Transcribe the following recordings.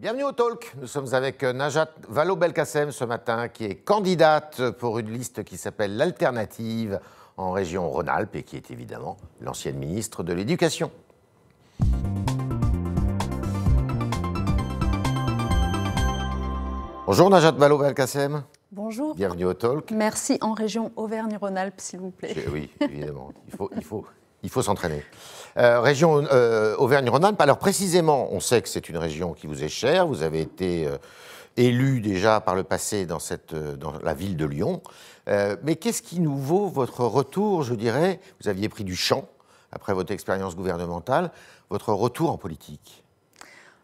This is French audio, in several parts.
Bienvenue au Talk. Nous sommes avec Najat Vallaud-Belkacem ce matin, qui est candidate pour une liste qui s'appelle l'Alternative en région Rhône-Alpes et qui est évidemment l'ancienne ministre de l'Éducation. Bonjour Najat Vallaud-Belkacem. Bonjour. Bienvenue au Talk. Merci, en région Auvergne-Rhône-Alpes, s'il vous plaît. Oui, évidemment, il faut s'entraîner. Région Auvergne-Rhône-Alpes, alors précisément, on sait que c'est une région qui vous est chère, vous avez été élu déjà par le passé dans la ville de Lyon, mais qu'est-ce qui nous vaut votre retour, je dirais, vous aviez pris du champ après votre expérience gouvernementale, votre retour en politique?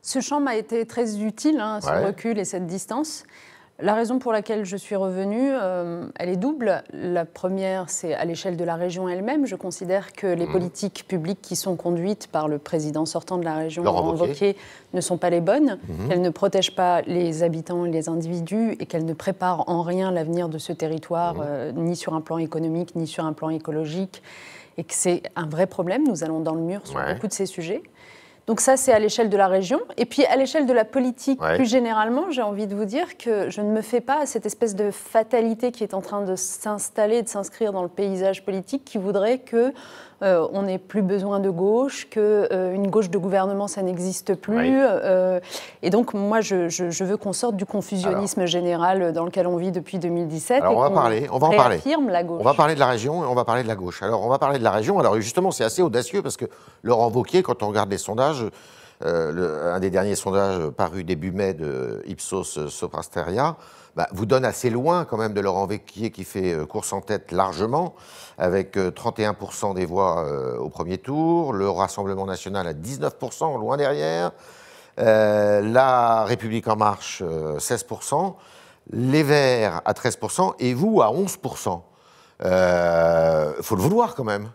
Ce champ m'a été très utile, ce recul et cette distance. La raison pour laquelle je suis revenue, elle est double. La première, c'est à l'échelle de la région elle-même. Je considère que les politiques publiques qui sont conduites par le président sortant de la région, Laurent Wauquiez, ne sont pas les bonnes, qu'elles ne protègent pas les habitants et les individus et qu'elles ne préparent en rien l'avenir de ce territoire, ni sur un plan économique, ni sur un plan écologique, et que c'est un vrai problème. Nous allons dans le mur sur beaucoup de ces sujets. Donc ça, c'est à l'échelle de la région. Et puis, à l'échelle de la politique, plus généralement, j'ai envie de vous dire que je ne me fais pas à cette espèce de fatalité qui est en train de s'installer, de s'inscrire dans le paysage politique, qui voudrait qu'on n'ait plus besoin de gauche, qu'une gauche de gouvernement, ça n'existe plus. Et donc, moi, je veux qu'on sorte du confusionnisme général dans lequel on vit depuis 2017. Alors, on va en parler. La gauche. On va parler de la région et on va parler de la gauche. Alors, on va parler de la région. Alors, justement, c'est assez audacieux parce que Laurent Wauquiez, quand on regarde les sondages, un des derniers sondages parus début mai de Ipsos Soprasteria, vous donne assez loin quand même de Laurent Wauquiez qui fait course en tête largement, avec 31% des voix au premier tour, le Rassemblement national à 19%, loin derrière, la République en marche 16%, les Verts à 13% et vous à 11%. Faut le vouloir quand même.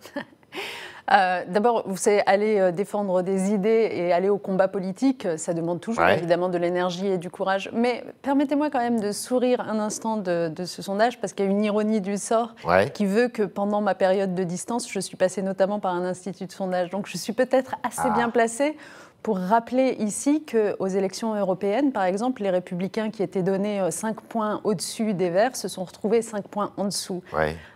D'abord, vous savez, aller défendre des idées et aller au combat politique, ça demande toujours évidemment de l'énergie et du courage. Mais permettez-moi quand même de sourire un instant de ce sondage, parce qu'il y a une ironie du sort qui veut que pendant ma période de distance, je suis passée notamment par un institut de sondage. Donc je suis peut-être assez bien placée pour rappeler ici qu'aux élections européennes, par exemple, les Républicains qui étaient donnés 5 points au-dessus des Verts se sont retrouvés 5 points en dessous.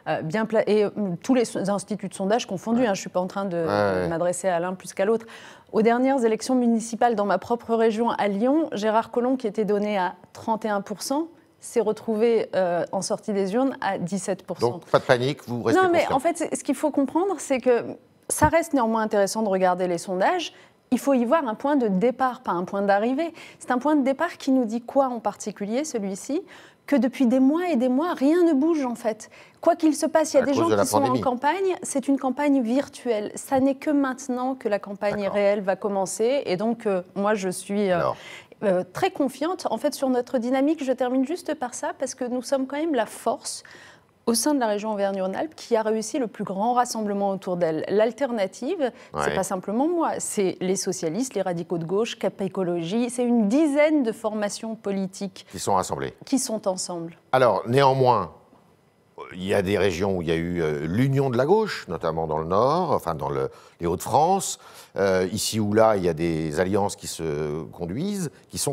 Et tous les instituts de sondage confondus, je ne suis pas en train de m'adresser à l'un plus qu'à l'autre. Aux dernières élections municipales dans ma propre région, à Lyon, Gérard Collomb, qui était donné à 31%, s'est retrouvé en sortie des urnes à 17%. Donc, pas de panique, vous restez confiant. Non, mais confiant. en fait, ce qu'il faut comprendre, c'est que ça reste néanmoins intéressant de regarder les sondages. Il faut y voir un point de départ, pas un point d'arrivée. C'est un point de départ qui nous dit quoi en particulier, celui-ci? Que depuis des mois et des mois, rien ne bouge en fait. Quoi qu'il se passe, il y a des gens qui sont en campagne, c'est une campagne virtuelle. Ça n'est que maintenant que la campagne réelle va commencer. Et donc, moi, je suis très confiante en fait sur notre dynamique. Je termine juste par ça, parce que nous sommes quand même la force au sein de la région Auvergne-Rhône-Alpes, qui a réussi le plus grand rassemblement autour d'elle. L'alternative, c'est pas simplement moi, c'est les socialistes, les radicaux de gauche, Cap Écologie, c'est une dizaine de formations politiques qui sont rassemblées. Qui sont ensemble. Alors, néanmoins, il y a des régions où il y a eu l'union de la gauche, notamment dans le Nord, enfin dans les Hauts-de-France. Ici ou là, il y a des alliances qui sont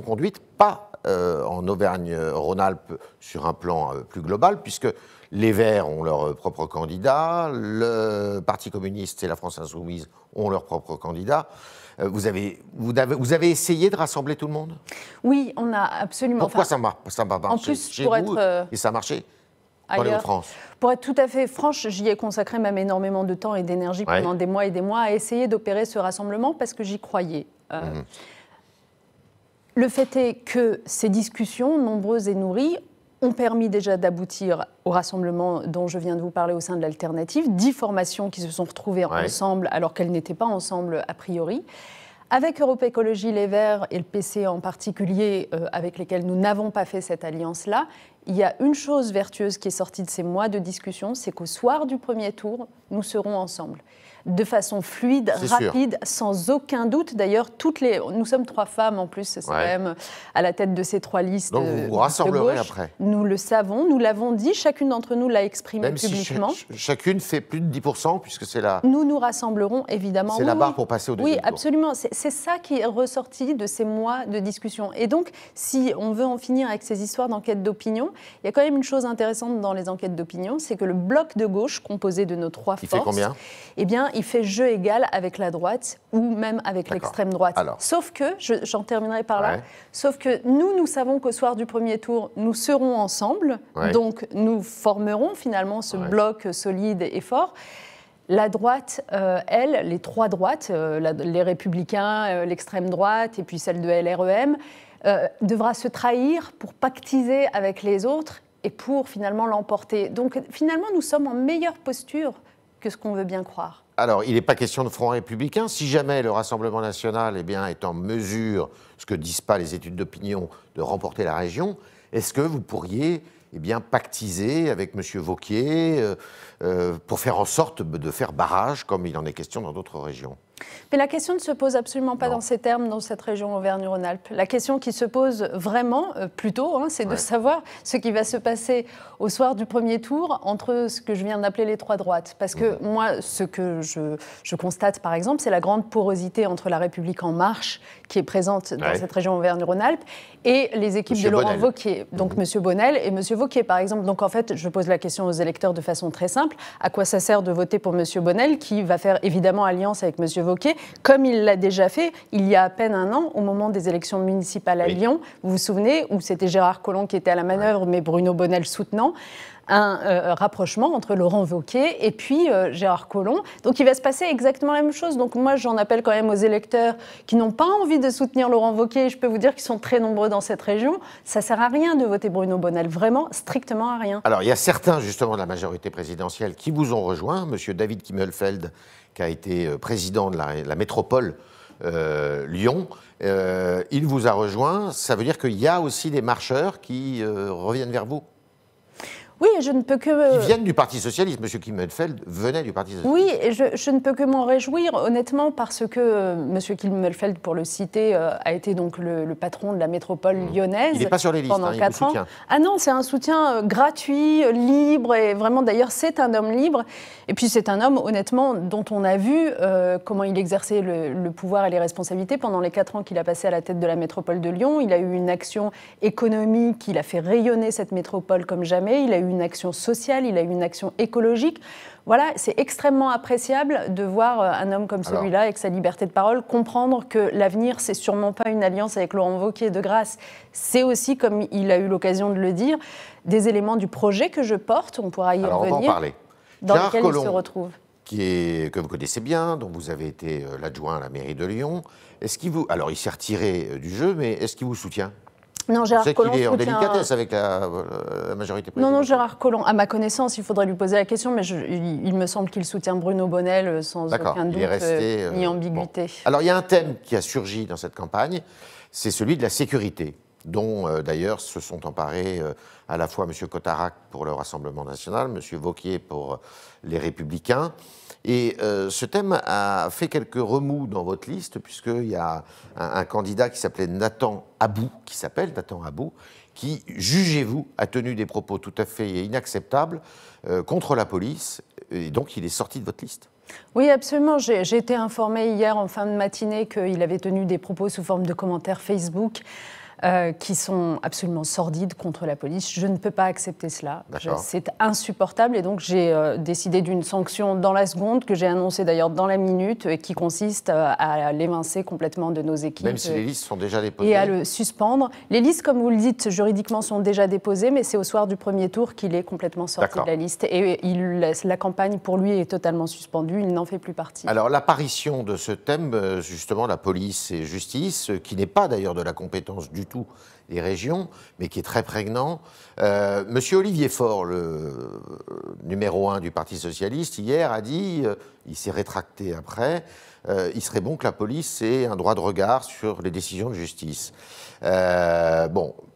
conduites, pas en Auvergne-Rhône-Alpes sur un plan plus global, puisque les Verts ont leur propre candidat, le Parti communiste et la France insoumise ont leur propre candidat. Vous avez essayé de rassembler tout le monde? Oui, on a absolument... Pourquoi ça va marcher en plus, chez vous et ça a marché dans les Hauts-de-France? Pour être tout à fait franche, j'y ai consacré même énormément de temps et d'énergie pendant des mois et des mois à essayer d'opérer ce rassemblement parce que j'y croyais. Le fait est que ces discussions, nombreuses et nourries, ont permis déjà d'aboutir au rassemblement dont je viens de vous parler au sein de l'Alternative, 10 formations qui se sont retrouvées ensemble alors qu'elles n'étaient pas ensemble a priori. Avec Europe Écologie, les Verts et le PC en particulier, avec lesquels nous n'avons pas fait cette alliance-là, il y a une chose vertueuse qui est sortie de ces mois de discussion, c'est qu'au soir du premier tour, nous serons ensemble. de façon fluide, rapide, sans aucun doute. D'ailleurs, nous sommes 3 femmes en plus, c'est quand même à la tête de ces 3 listes. Donc vous vous rassemblerez après. Nous le savons, nous l'avons dit, chacune d'entre nous l'a exprimé même publiquement. Si chacune fait plus de 10%, puisque c'est la... Nous nous rassemblerons évidemment. C'est la barre pour passer au deuxième tour. Oui, absolument. C'est ça qui est ressorti de ces mois de discussion. Et donc, si on veut en finir avec ces histoires d'enquêtes d'opinion, il y a quand même une chose intéressante dans les enquêtes d'opinion, c'est que le bloc de gauche, composé de nos 3 forces... Il fait combien ? Eh bien, il fait jeu égal avec la droite ou même avec l'extrême droite. Alors. Sauf que, j'en terminerai par là, sauf que nous savons qu'au soir du premier tour, nous serons ensemble, donc nous formerons finalement ce bloc solide et fort. La droite, elle, les 3 droites, les Républicains, l'extrême droite et puis celle de LREM, devra se trahir pour pactiser avec les autres et pour finalement l'emporter. Donc finalement, nous sommes en meilleure posture que ce qu'on veut bien croire. Alors, il n'est pas question de front républicain. Si jamais le Rassemblement national est en mesure, ce que disent pas les études d'opinion, de remporter la région, est-ce que vous pourriez pactiser avec M. Wauquiez pour faire en sorte de faire barrage, comme il en est question dans d'autres régions ? Mais la question ne se pose absolument pas dans ces termes dans cette région Auvergne-Rhône-Alpes. La question qui se pose vraiment, plutôt, c'est de savoir ce qui va se passer au soir du premier tour entre ce que je viens d'appeler les 3 droites. Parce que moi, ce que je constate, par exemple, c'est la grande porosité entre La République En Marche, qui est présente dans cette région Auvergne-Rhône-Alpes, et les équipes de Laurent Wauquiez. Donc M. Bonnel et M. Wauquiez, par exemple. Donc en fait, je pose la question aux électeurs de façon très simple. À quoi ça sert de voter pour M. Bonnel, qui va faire évidemment alliance avec M. Wauquiez, comme il l'a déjà fait il y a à peine un an, au moment des élections municipales à Lyon. Vous vous souvenez, où c'était Gérard Collomb qui était à la manœuvre, mais Bruno Bonnel soutenant. Un rapprochement entre Laurent Wauquiez et puis Gérard Collomb. Donc il va se passer exactement la même chose. Donc moi, j'en appelle quand même aux électeurs qui n'ont pas envie de soutenir Laurent Wauquiez. Je peux vous dire qu'ils sont très nombreux dans cette région. Ça ne sert à rien de voter Bruno Bonnel, vraiment, strictement à rien. Alors il y a certains, justement, de la majorité présidentielle qui vous ont rejoint. Monsieur David Kimmelfeld, qui a été président de la métropole Lyon, il vous a rejoint. Ça veut dire qu'il y a aussi des marcheurs qui reviennent vers vous ? Oui, je ne peux que... Qui viennent du Parti Socialiste. M. Kimmelfeld venait du Parti Socialiste. Oui, et je ne peux que m'en réjouir, honnêtement, parce que M. Kimmelfeld, pour le citer, a été donc le patron de la métropole lyonnaise. Il n'est pas sur les listes, pendant 4 ans. Ah non, c'est un soutien gratuit, libre, et vraiment, d'ailleurs, c'est un homme libre. Et puis, c'est un homme, honnêtement, dont on a vu comment il exerçait le pouvoir et les responsabilités pendant les 4 ans qu'il a passé à la tête de la métropole de Lyon. Il a eu une action économique, il a fait rayonner cette métropole comme jamais. Il a eu une action sociale, il a eu une action écologique. Voilà, c'est extrêmement appréciable de voir un homme comme celui-là, avec sa liberté de parole, comprendre que l'avenir, c'est sûrement pas une alliance avec Laurent Wauquiez de grâce. C'est aussi, comme il a eu l'occasion de le dire, des éléments du projet que je porte, on pourra y revenir, on va en parler. Dans lequel il se retrouve. Que vous connaissez bien, dont vous avez été l'adjoint à la mairie de Lyon. Alors, il s'est retiré du jeu, mais est-ce qu'il vous soutient ? Non, Gérard Collomb qu'il est en délicatesse avec la majorité présidentielle. Non, Gérard Collomb, à ma connaissance, il faudrait lui poser la question, mais il me semble qu'il soutient Bruno Bonnel sans aucun doute ni ambiguïté. Bon. Alors, il y a un thème qui a surgi dans cette campagne, c'est celui de la sécurité, dont d'ailleurs se sont emparés à la fois M. Cotarac pour le Rassemblement national, M. Wauquiez pour les Républicains. Et ce thème a fait quelques remous dans votre liste, puisqu'il y a un candidat qui s'appelle Nathan Abou, qui, jugez-vous, a tenu des propos tout à fait inacceptables contre la police, et donc il est sorti de votre liste. Oui, absolument. J'ai été informée hier en fin de matinée qu'il avait tenu des propos sous forme de commentaires Facebook qui sont absolument sordides contre la police. Je ne peux pas accepter cela. C'est insupportable et donc j'ai décidé d'une sanction dans la seconde que j'ai annoncée d'ailleurs dans la minute et qui consiste à l'évincer complètement de nos équipes. Même si les listes sont déjà déposées. Et à le suspendre. Les listes, comme vous le dites, juridiquement sont déjà déposées, mais c'est au soir du premier tour qu'il est complètement sorti de la liste. Et la campagne pour lui est totalement suspendue, il n'en fait plus partie. Alors l'apparition de ce thème, justement, la police et justice, qui n'est pas d'ailleurs de la compétence du tout des régions, mais qui est très prégnant. Monsieur Olivier Faure, le numéro 1 du Parti Socialiste, hier a dit, il s'est rétracté après, il serait bon que la police ait un droit de regard sur les décisions de justice. Il a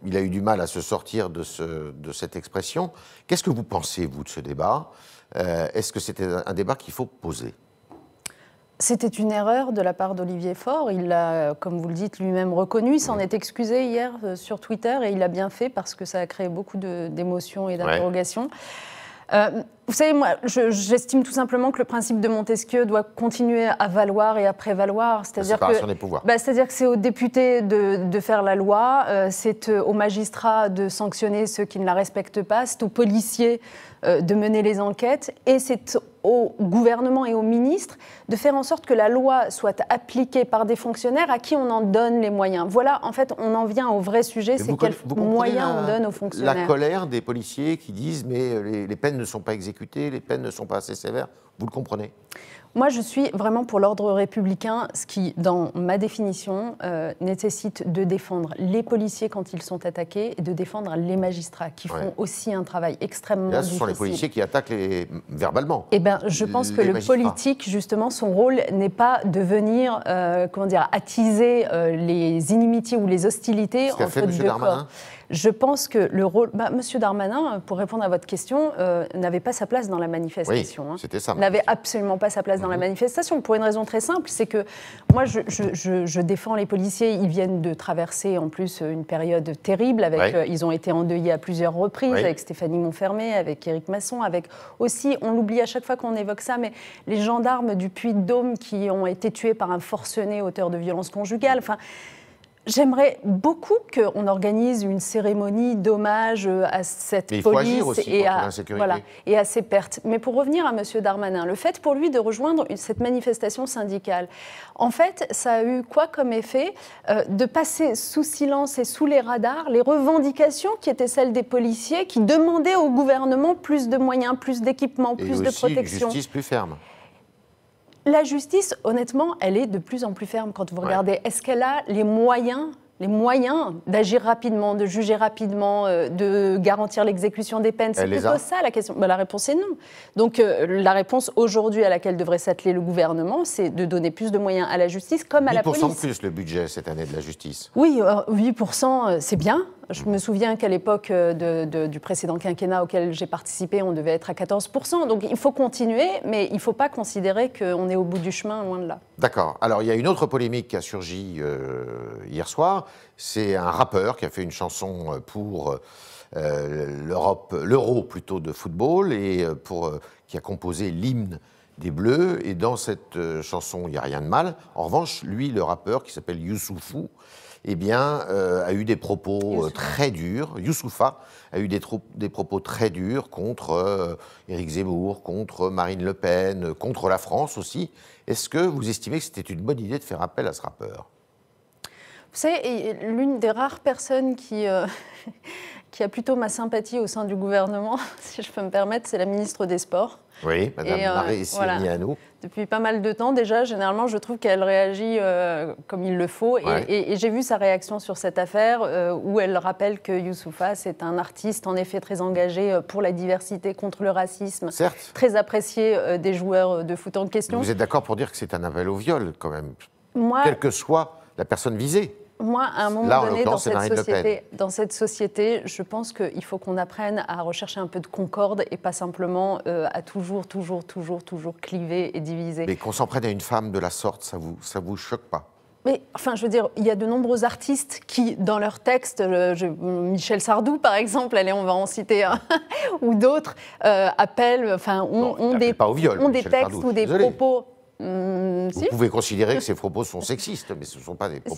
eu du mal à se sortir de cette expression. Qu'est-ce que vous pensez, vous, de ce débat ? Est-ce que c'était un débat qu'il faut poser ? C'était une erreur de la part d'Olivier Faure. Il l'a, comme vous le dites, lui-même reconnu. Il s'en est excusé hier sur Twitter et il a bien fait parce que ça a créé beaucoup d'émotions et d'interrogations. Vous savez, moi, j'estime tout simplement que le principe de Montesquieu doit continuer à valoir et à prévaloir. C'est-à-dire que c'est aux députés de faire la loi, c'est aux magistrats de sanctionner ceux qui ne la respectent pas, c'est aux policiers de mener les enquêtes et c'est au gouvernement et aux ministres de faire en sorte que la loi soit appliquée par des fonctionnaires à qui on en donne les moyens. Voilà, en fait, on en vient au vrai sujet, c'est quels moyens on donne aux fonctionnaires. La colère des policiers qui disent « mais les peines ne sont pas exécutées, les peines ne sont pas assez sévères », vous le comprenez ? Moi, je suis vraiment pour l'ordre républicain, ce qui, dans ma définition, nécessite de défendre les policiers quand ils sont attaqués et de défendre les magistrats qui font aussi un travail extrêmement difficile. Ce sont les policiers qui attaquent verbalement. Eh bien, je pense que le politique, justement, son rôle n'est pas de venir, attiser les inimitiés ou les hostilités entre deux corps. Je pense que le rôle... Monsieur Darmanin, pour répondre à votre question, n'avait pas sa place dans la manifestation. Oui, c'était ça. N'avait absolument pas sa place dans la manifestation, pour une raison très simple, c'est que moi, je défends les policiers. Ils viennent de traverser, en plus, une période terrible. Ils ont été endeuillés à plusieurs reprises, avec Stéphanie Monfermé, avec Éric Masson, avec aussi, on l'oublie à chaque fois qu'on évoque ça, mais les gendarmes du Puy-de-Dôme qui ont été tués par un forcené auteur de violences conjugales. Enfin, j'aimerais beaucoup qu'on organise une cérémonie d'hommage à cette police et à ses pertes. Mais pour revenir à M. Darmanin, le fait pour lui de rejoindre cette manifestation syndicale, en fait, ça a eu quoi comme effet de passer sous silence et sous les radars les revendications qui étaient celles des policiers qui demandaient au gouvernement plus de moyens, plus d'équipements, plus de protection. Et une justice plus ferme. La justice, honnêtement, elle est de plus en plus ferme quand vous regardez. Est-ce qu'elle a les moyens d'agir rapidement, de juger rapidement, de garantir l'exécution des peines? C'est plutôt ça la question. La réponse est non. Donc la réponse aujourd'hui à laquelle devrait s'atteler le gouvernement, c'est de donner plus de moyens à la justice comme à la police. 8% de plus le budget cette année de la justice. Oui, 8%, c'est bien. Je me souviens qu'à l'époque du précédent quinquennat auquel j'ai participé, on devait être à 14%. Donc il faut continuer, mais il ne faut pas considérer qu'on est au bout du chemin, loin de là. D'accord. Alors il y a une autre polémique qui a surgi hier soir. C'est un rappeur qui a fait une chanson pour l'Euro plutôt de football et qui a composé l'hymne des Bleus. Et dans cette chanson, il n'y a rien de mal. En revanche, lui, le rappeur qui s'appelle Youssoufou, a eu des propos très durs. Youssoufa a eu des propos très durs contre Éric Zemmour, contre Marine Le Pen, contre la France aussi. Est-ce que vous estimez que c'était une bonne idée de faire appel à ce rappeur ? Vous savez, l'une des rares personnes qui a plutôt ma sympathie au sein du gouvernement, si je peux me permettre, c'est la ministre des Sports. Oui, Madame Marie-Sianou. Depuis pas mal de temps déjà, généralement, je trouve qu'elle réagit comme il le faut. Et j'ai vu sa réaction sur cette affaire où elle rappelle que Youssoufa, c'est un artiste en effet très engagé pour la diversité, contre le racisme. Certes. Très apprécié des joueurs de foot en question. Vous êtes d'accord pour dire que c'est un appel au viol quand même, quelle que soit la personne visée? Moi, à un moment donné, dans cette société, je pense qu'il faut qu'on apprenne à rechercher un peu de concorde et pas simplement à toujours cliver et diviser. Mais qu'on s'en prenne à une femme de la sorte, ça vous choque pas? Mais enfin, je veux dire, il y a de nombreux artistes qui, dans leurs textes, Michel Sardou, par exemple, allez, on va en citer un, ou d'autres, appellent, enfin, ont des textes ou des propos. Vous pouvez considérer que ces propos sont sexistes, mais ce ne sont pas des propos...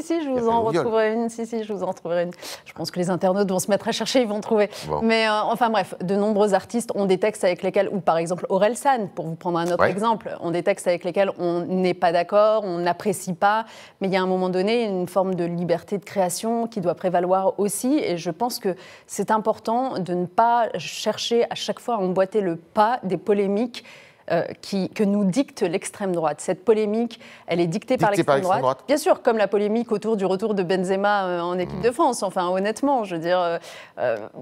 Si, je vous en retrouverai une. Je vous en trouverai une. Je pense que les internautes vont se mettre à chercher, ils vont trouver. Bon. Mais enfin bref, de nombreux artistes ont des textes avec lesquels, ou par exemple Orelsan, pour vous prendre un autre exemple, ont des textes avec lesquels on n'est pas d'accord, on n'apprécie pas, mais il y a un moment donné une forme de liberté de création qui doit prévaloir aussi, et je pense que c'est important de ne pas chercher à chaque fois à emboîter le pas des polémiques que nous dicte l'extrême droite. Cette polémique, elle est dictée par l'extrême droite. Bien sûr, comme la polémique autour du retour de Benzema en équipe de France. Enfin, honnêtement, je veux dire...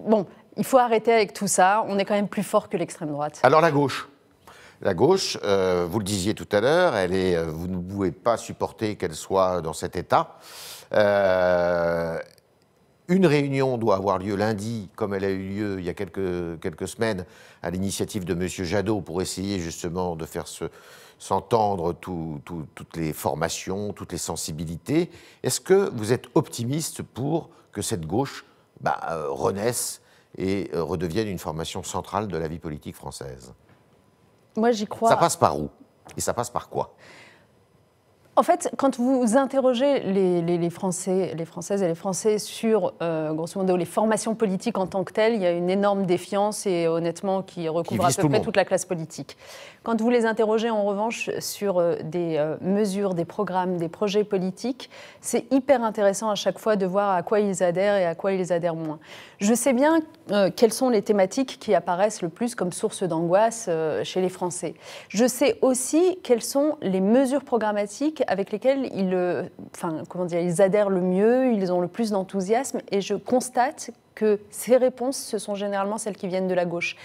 bon, il faut arrêter avec tout ça. On est quand même plus fort que l'extrême droite. Alors, la gauche. La gauche, vous le disiez tout à l'heure, vous ne pouvez pas supporter qu'elle soit dans cet état. Une réunion doit avoir lieu lundi, comme elle a eu lieu il y a quelques semaines, à l'initiative de M. Jadot, pour essayer justement de faire s'entendre toutes les formations, toutes les sensibilités. Est-ce que vous êtes optimiste pour que cette gauche renaisse et redevienne une formation centrale de la vie politique française? Moi, j'y crois. Ça passe par où? Et ça passe par quoi? En fait, quand vous interrogez les Français, les Françaises et les Français sur, grosso modo, les formations politiques en tant que telles, il y a une énorme défiance et honnêtement qui recouvre à peu près toute la classe politique. Quand vous les interrogez en revanche sur des mesures, des programmes, des projets politiques, c'est hyper intéressant à chaque fois de voir à quoi ils adhèrent et à quoi ils adhèrent moins. Je sais bien quelles sont les thématiques qui apparaissent le plus comme source d'angoisse chez les Français. Je sais aussi quelles sont les mesures programmatiques avec lesquelles ils adhèrent le mieux, ils ont le plus d'enthousiasme, et je constate que ces réponses, ce sont généralement celles qui viennent de la gauche.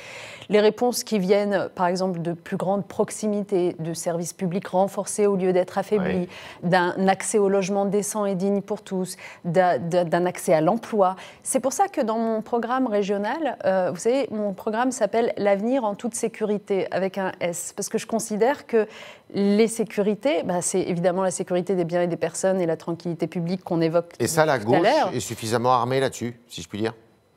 Les réponses qui viennent, par exemple, de plus grande proximité, de services publics renforcés au lieu d'être affaiblis, d'un accès au logement décent et digne pour tous, d'un accès à l'emploi. C'est pour ça que dans mon programme régional, vous savez, mon programme s'appelle « L'avenir en toute sécurité » avec un S, parce que je considère que les sécurités, c'est évidemment la sécurité des biens et des personnes et la tranquillité publique qu'on évoque tout à l'heure. Et ça, la gauche est suffisamment armée là-dessus, si je puis dire?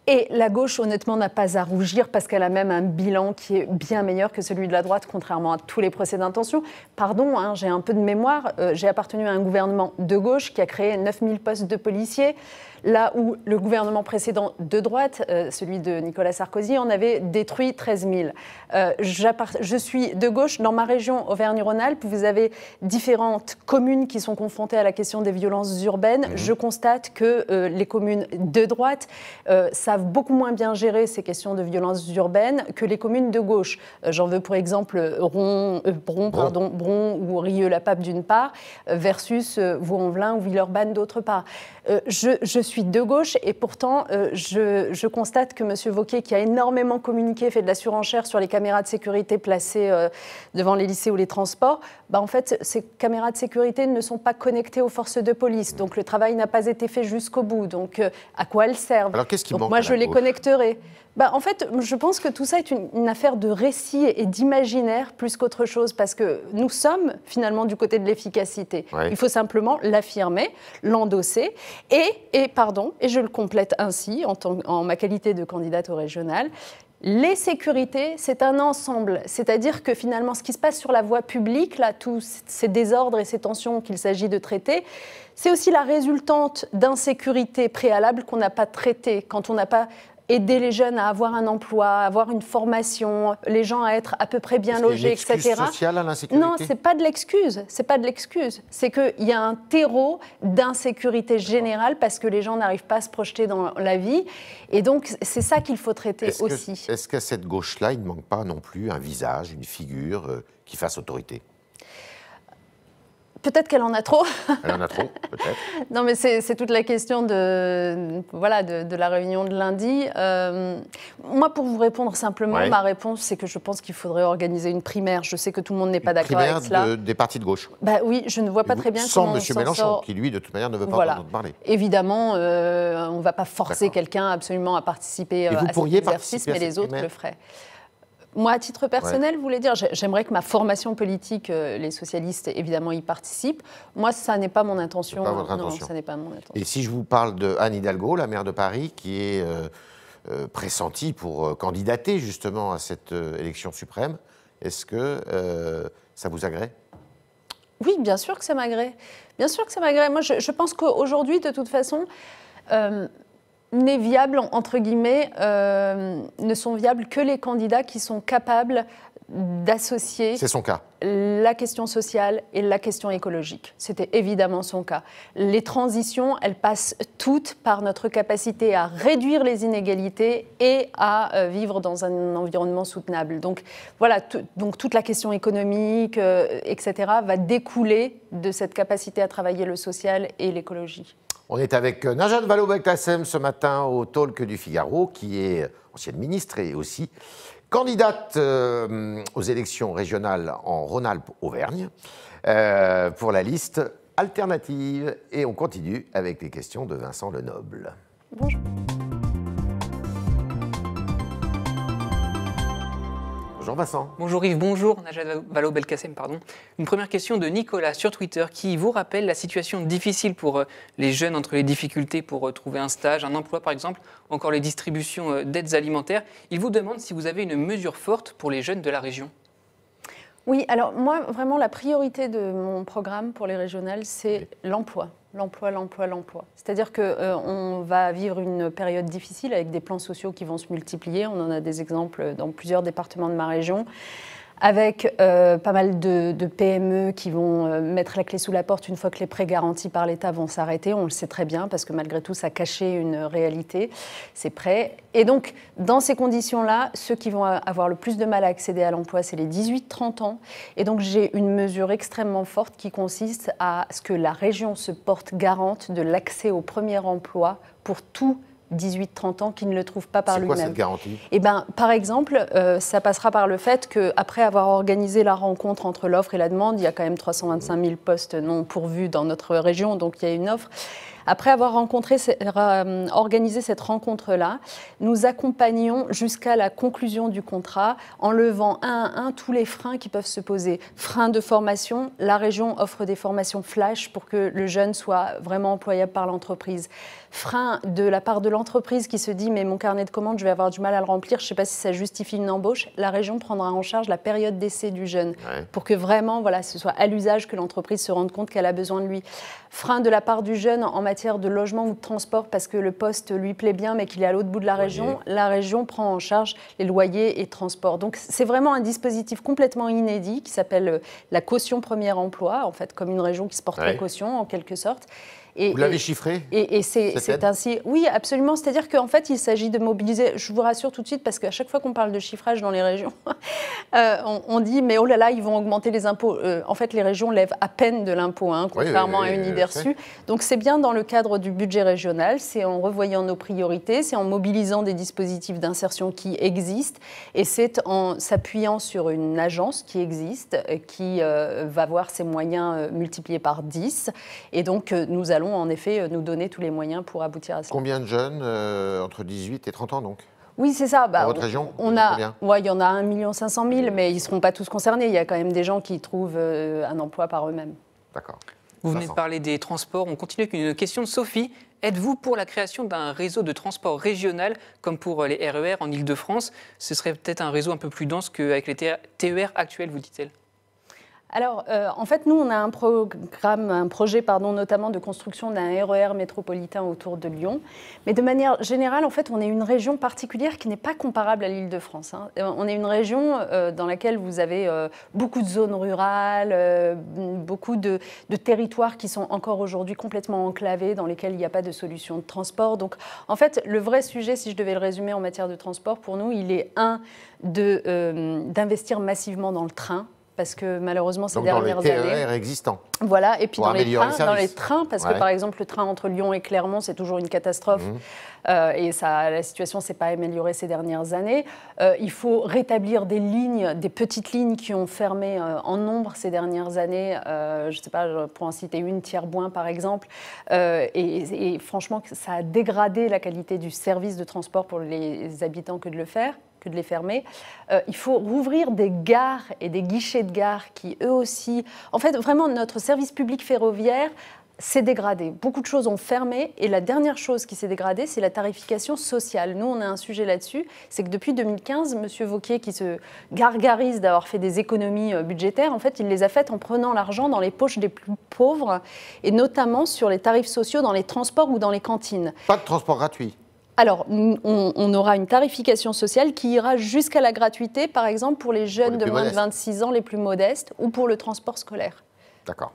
Et la gauche, honnêtement, n'a pas à rougir parce qu'elle a même un bilan qui est bien meilleur que celui de la droite, contrairement à tous les procès d'intention. Pardon, j'ai un peu de mémoire. J'ai appartenu à un gouvernement de gauche qui a créé 9000 postes de policiers, là où le gouvernement précédent de droite, celui de Nicolas Sarkozy, en avait détruit 13 000. Je suis de gauche. Dans ma région Auvergne-Rhône-Alpes, vous avez différentes communes qui sont confrontées à la question des violences urbaines. Je constate que les communes de droite savent beaucoup moins bien gérer ces questions de violences urbaines que les communes de gauche. J'en veux pour exemple Bron ou Rieux-la-Pape d'une part, versus Vaux-en-Velin ou Villeurbanne d'autre part. Je suis de gauche et pourtant je constate que M. Wauquiez, qui a énormément communiqué, fait de la surenchère sur les caméras de sécurité placées devant les lycées ou les transports, en fait ces caméras de sécurité ne sont pas connectées aux forces de police, donc le travail n'a pas été fait jusqu'au bout. Donc à quoi elles servent? Alors qu'est-ce qui manque? Moi je les connecterai. En fait, je pense que tout ça est une affaire de récit et d'imaginaire plus qu'autre chose, parce que nous sommes finalement du côté de l'efficacité. Il faut simplement l'affirmer, l'endosser, et je le complète ainsi, en ma qualité de candidate au régional. Les sécurités, c'est un ensemble, c'est-à-dire que finalement, ce qui se passe sur la voie publique, là, tous ces désordres et ces tensions qu'il s'agit de traiter, c'est aussi la résultante d'insécurité préalable qu'on n'a pas traitée, quand on n'a pas aider les jeunes à avoir un emploi, à avoir une formation, les gens à être à peu près bien logés, etc. Est-ce qu'il y a une excuse sociale à l'insécurité? Non, c'est pas de l'excuse. C'est pas de l'excuse. C'est qu'il y a un terreau d'insécurité générale parce que les gens n'arrivent pas à se projeter dans la vie. Et donc, c'est ça qu'il faut traiter aussi. Est-ce qu'à cette gauche-là, il ne manque pas non plus un visage, une figure qui fasse autorité? Peut-être qu'elle en a trop. Elle en a trop, peut-être. Non, mais c'est toute la question de la réunion de lundi. Moi, pour vous répondre simplement, ma réponse, c'est que je pense qu'il faudrait organiser une primaire. Je sais que tout le monde n'est pas d'accord avec cela. Primaire des partis de gauche. Oui, je ne vois pas très bien comment on s'en sort. Sans M. Mélenchon, qui lui, de toute manière, ne veut pas entendre parler. Évidemment, on ne va pas forcer quelqu'un absolument à participer à cet exercice, mais les autres le feraient. Moi, à titre personnel, vous voulez dire, j'aimerais que ma formation politique, les socialistes, évidemment, y participent. Moi, ça n'est pas mon intention. Pas votre intention. Non, ça n'est pas mon intention. Et si je vous parle de Anne Hidalgo, la maire de Paris, qui est pressentie pour candidater justement à cette élection suprême, est-ce que ça vous agrée? Oui, bien sûr que ça m'agrée. Bien sûr que ça m'agrée. Moi, je pense qu'aujourd'hui, de toute façon, n'est viable, entre guillemets, ne sont viables que les candidats qui sont capables d'associer la question sociale et la question écologique. C'était évidemment son cas. Les transitions, elles passent toutes par notre capacité à réduire les inégalités et à vivre dans un environnement soutenable. Donc voilà, donc toute la question économique, etc., va découler de cette capacité à travailler le social et l'écologie. On est avec Najat Vallaud-Belkacem ce matin au Talk du Figaro, qui est ancienne ministre et aussi candidate aux élections régionales en Rhône-Alpes-Auvergne pour la liste alternative. Et on continue avec les questions de Vincent Lenoble. Bonjour. Bonjour Vincent. Bonjour Yves, bonjour Najat Vallaud-Belkacem, pardon. Une première question de Nicolas sur Twitter qui vous rappelle la situation difficile pour les jeunes entre les difficultés pour trouver un stage, un emploi par exemple, ou encore les distributions d'aides alimentaires. Il vous demande si vous avez une mesure forte pour les jeunes de la région. Oui, alors moi, vraiment, la priorité de mon programme pour les régionales, c'est l'emploi. L'emploi. C'est-à-dire qu'on va vivre une période difficile avec des plans sociaux qui vont se multiplier. On en a des exemples dans plusieurs départements de ma région, avec pas mal de PME qui vont mettre la clé sous la porte une fois que les prêts garantis par l'État vont s'arrêter. On le sait très bien parce que malgré tout, ça cachait une réalité, ces prêts. Et donc, dans ces conditions-là, ceux qui vont avoir le plus de mal à accéder à l'emploi, c'est les 18-30 ans. Et donc, j'ai une mesure extrêmement forte qui consiste à ce que la région se porte garante de l'accès au premier emploi pour tous 18-30 ans qui ne le trouvent pas par lui-même. C'est quoi cette garantie ? Eh ben, par exemple, ça passera par le fait qu'après avoir organisé la rencontre entre l'offre et la demande, il y a quand même 325 000 postes non pourvus dans notre région, donc il y a une offre. Après avoir organisé cette rencontre-là, nous accompagnons jusqu'à la conclusion du contrat en levant un à un tous les freins qui peuvent se poser. Freins de formation, la région offre des formations flash pour que le jeune soit vraiment employable par l'entreprise. Frein de la part de l'entreprise qui se dit « mais mon carnet de commandes, je vais avoir du mal à le remplir, je ne sais pas si ça justifie une embauche ». La région prendra en charge la période d'essai du jeune pour que vraiment ce soit à l'usage que l'entreprise se rende compte qu'elle a besoin de lui. Frein de la part du jeune en matière de logement ou de transport parce que le poste lui plaît bien mais qu'il est à l'autre bout de la région. La région prend en charge les loyers et transports. Donc c'est vraiment un dispositif complètement inédit qui s'appelle la caution premier emploi, en fait comme une région qui se porterait caution en quelque sorte. Vous l'avez chiffré ? Et c'est ainsi. Oui, absolument. C'est-à-dire qu'en fait, il s'agit de mobiliser. Je vous rassure tout de suite, parce qu'à chaque fois qu'on parle de chiffrage dans les régions, on dit mais oh là là, ils vont augmenter les impôts. En fait, les régions lèvent à peine de l'impôt, contrairement à une idée reçue. Donc c'est bien dans le cadre du budget régional, c'est en revoyant nos priorités, c'est en mobilisant des dispositifs d'insertion qui existent, et c'est en s'appuyant sur une agence qui existe, qui va voir ses moyens multipliés par 10. Et donc nous allons en effet nous donner tous les moyens pour aboutir à ça. Combien de jeunes entre 18 et 30 ans donc ? Oui, c'est ça. Dans votre région, il y en a 1 500 000, mais ils ne seront pas tous concernés. Il y a quand même des gens qui trouvent un emploi par eux-mêmes. D'accord. Vous venez de parler des transports. On continue avec une question de Sophie. Êtes-vous pour la création d'un réseau de transport régional comme pour les RER en Ile-de-France ? Ce serait peut-être un réseau un peu plus dense qu'avec les TER actuels, vous dit-elle. Alors, en fait, nous, on a un projet, notamment de construction d'un RER métropolitain autour de Lyon. Mais de manière générale, en fait, on est une région particulière qui n'est pas comparable à l'Île-de-France. On est une région dans laquelle vous avez beaucoup de zones rurales, beaucoup de territoires qui sont encore aujourd'hui complètement enclavés, dans lesquels il n'y a pas de solution de transport. Donc, en fait, le vrai sujet, si je devais le résumer en matière de transport, pour nous, il est d'investir massivement dans le train. Parce que malheureusement, ces dernières années... Dans les TER existants. Voilà, et puis dans les trains, parce que par exemple, le train entre Lyon et Clermont, c'est toujours une catastrophe. Et la situation ne s'est pas améliorée ces dernières années. Il faut rétablir des lignes, des petites lignes qui ont fermé en nombre ces dernières années. Je ne sais pas, pour en citer une, Thiers-Boin par exemple. Et franchement, ça a dégradé la qualité du service de transport pour les habitants que de les fermer. Il faut rouvrir des gares et des guichets de gare qui, eux aussi... En fait, vraiment, notre service public ferroviaire s'est dégradé. Beaucoup de choses ont fermé. Et la dernière chose qui s'est dégradée, c'est la tarification sociale. Nous, on a un sujet là-dessus. C'est que depuis 2015, M. Wauquiez, qui se gargarise d'avoir fait des économies budgétaires, en fait, il les a faites en prenant l'argent dans les poches des plus pauvres, et notamment sur les tarifs sociaux dans les transports ou dans les cantines. Pas de transport gratuit ? Alors, on aura une tarification sociale qui ira jusqu'à la gratuité, par exemple, pour les jeunes de moins de 26 ans les plus modestes ou pour le transport scolaire. D'accord.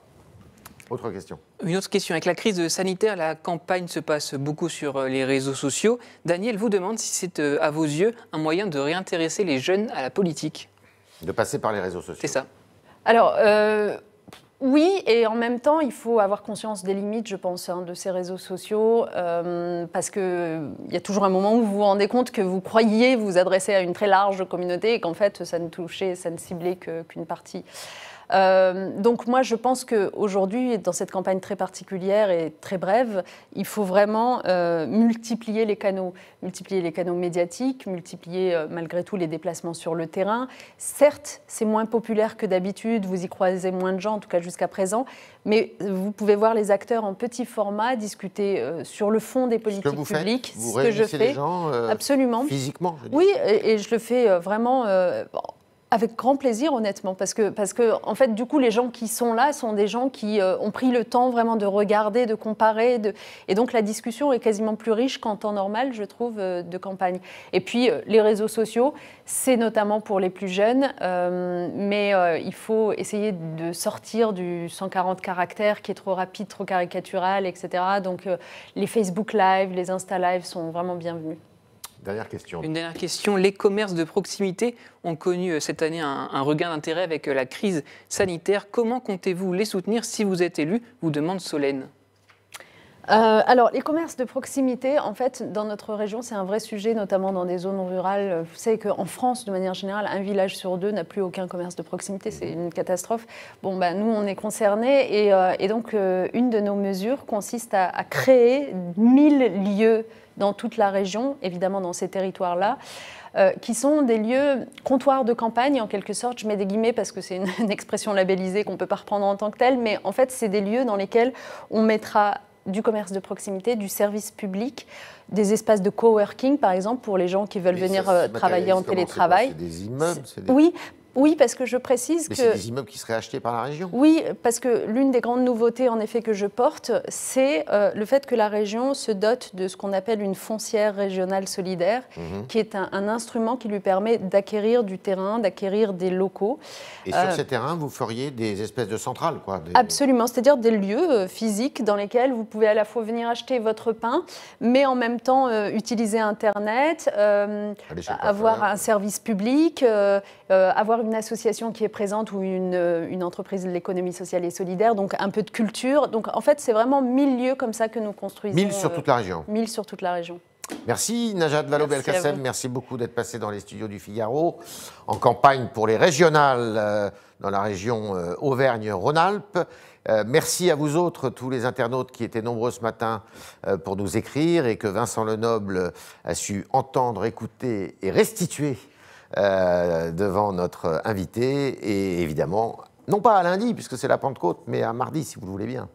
Autre question. Une autre question. Avec la crise sanitaire, la campagne se passe beaucoup sur les réseaux sociaux. Daniel vous demande si c'est, à vos yeux, un moyen de réintéresser les jeunes à la politique. De passer par les réseaux sociaux. C'est ça. Alors... Oui, et en même temps, il faut avoir conscience des limites, je pense, de ces réseaux sociaux, parce qu'il y a toujours un moment où vous vous rendez compte que vous croyiez vous adresser à une très large communauté et qu'en fait, ça ne ciblait qu'une partie. Donc moi, je pense qu'aujourd'hui, dans cette campagne très particulière et très brève, il faut vraiment multiplier les canaux médiatiques, multiplier malgré tout les déplacements sur le terrain. Certes, c'est moins populaire que d'habitude, vous y croisez moins de gens, en tout cas jusqu'à présent, mais vous pouvez voir les acteurs en petit format discuter sur le fond des politiques publiques. Vous réunissez les gens absolument. Physiquement, je dis. Oui, et je le fais vraiment avec grand plaisir, honnêtement, parce que, en fait, du coup, les gens qui sont là sont des gens qui ont pris le temps vraiment de regarder, de comparer, et donc la discussion est quasiment plus riche qu'en temps normal, je trouve, de campagne. Et puis, les réseaux sociaux, c'est notamment pour les plus jeunes, mais il faut essayer de sortir du 140 caractères qui est trop rapide, trop caricatural, etc. Donc, les Facebook Live, les Insta Live sont vraiment bienvenus. Dernière question. Une dernière question. Les commerces de proximité ont connu cette année un regain d'intérêt avec la crise sanitaire. Comment comptez-vous les soutenir si vous êtes élu, vous demande Solène. Alors, les commerces de proximité, en fait, dans notre région, c'est un vrai sujet, notamment dans des zones rurales. Vous savez qu'en France, de manière générale, un village sur deux n'a plus aucun commerce de proximité. C'est une catastrophe. Bon, bah, nous, on est concernés. Et donc, une de nos mesures consiste à créer 1000 lieux dans toute la région, évidemment dans ces territoires-là, qui sont des lieux comptoirs de campagne, en quelque sorte. Je mets des guillemets parce que c'est une expression labellisée qu'on ne peut pas reprendre en tant que telle, mais en fait, c'est des lieux dans lesquels on mettra du commerce de proximité, du service public, des espaces de coworking, par exemple, pour les gens qui veulent venir travailler en télétravail. C'est des immeubles Oui, parce que je précise que... c'est des immeubles qui seraient achetés par la région. Oui, parce que l'une des grandes nouveautés, en effet, que je porte, c'est le fait que la région se dote de ce qu'on appelle une foncière régionale solidaire, qui est un instrument qui lui permet d'acquérir du terrain, d'acquérir des locaux. Et sur ces terrains, vous feriez des espèces de centrales, quoi. Absolument, c'est-à-dire des lieux physiques dans lesquels vous pouvez à la fois venir acheter votre pain, mais en même temps utiliser Internet, avoir un service public, avoir une association qui est présente ou une entreprise de l'économie sociale et solidaire, donc un peu de culture. Donc en fait, c'est vraiment 1000 lieux comme ça que nous construisons. 1000 sur toute la région. 1000 sur toute la région. Merci Najat Vallaud-Belkacem, merci beaucoup d'être passée dans les studios du Figaro, en campagne pour les régionales dans la région Auvergne-Rhône-Alpes. Merci à vous autres, tous les internautes qui étaient nombreux ce matin pour nous écrire et que Vincent Lenoble a su entendre, écouter et restituer devant notre invité. Et évidemment, non pas à lundi puisque c'est la Pentecôte, mais à mardi si vous le voulez bien.